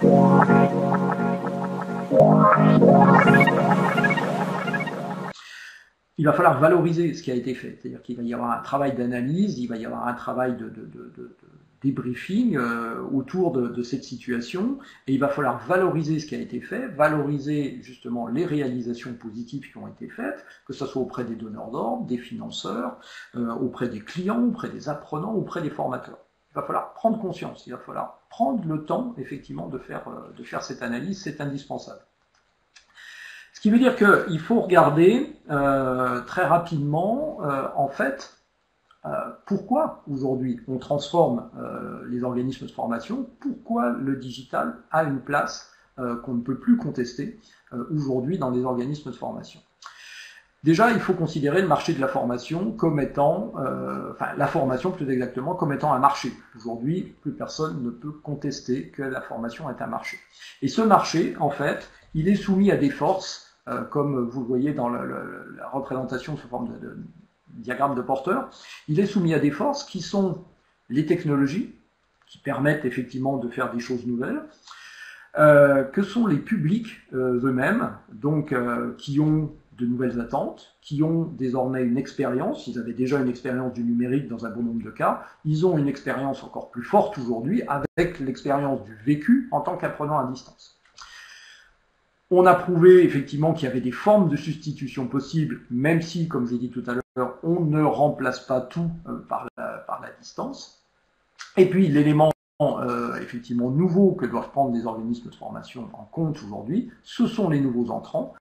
Il va falloir valoriser ce qui a été fait, c'est-à-dire qu'il va y avoir un travail d'analyse, il va y avoir un travail de débriefing autour de cette situation, et il va falloir valoriser ce qui a été fait, valoriser justement les réalisations positives qui ont été faites, que ce soit auprès des donneurs d'ordre, des financeurs, auprès des clients, auprès des apprenants, auprès des formateurs. Il va falloir prendre conscience, il va falloir prendre le temps effectivement de faire cette analyse, c'est indispensable. Ce qui veut dire qu'il faut regarder très rapidement, en fait, pourquoi aujourd'hui on transforme les organismes de formation, pourquoi le digital a une place qu'on ne peut plus contester aujourd'hui dans les organismes de formation. Déjà, il faut considérer le marché de la formation comme étant, la formation plus exactement, comme étant un marché. Aujourd'hui, plus personne ne peut contester que la formation est un marché. Et ce marché, en fait, il est soumis à des forces, comme vous le voyez dans la représentation sous forme de diagramme de Porter, il est soumis à des forces qui sont les technologies, qui permettent effectivement de faire des choses nouvelles, que sont les publics eux-mêmes, donc qui ont de nouvelles attentes, qui ont désormais une expérience, ils avaient déjà une expérience du numérique dans un bon nombre de cas, ils ont une expérience encore plus forte aujourd'hui avec l'expérience du vécu en tant qu'apprenant à distance. On a prouvé effectivement qu'il y avait des formes de substitution possibles, même si, comme j'ai dit tout à l'heure, on ne remplace pas tout par la distance. Et puis l'élément effectivement nouveau que doivent prendre les organismes de formation en compte aujourd'hui, ce sont les nouveaux entrants,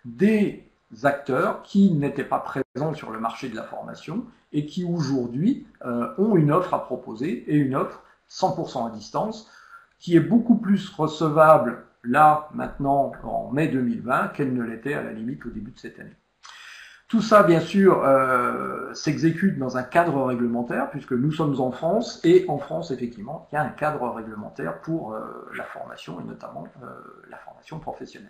des acteurs qui n'étaient pas présents sur le marché de la formation et qui aujourd'hui ont une offre à proposer, et une offre 100% à distance, qui est beaucoup plus recevable là, maintenant, en mai 2020, qu'elle ne l'était à la limite au début de cette année. Tout ça, bien sûr, s'exécute dans un cadre réglementaire, puisque nous sommes en France, et en France, effectivement, il y a un cadre réglementaire pour la formation, et notamment la formation professionnelle.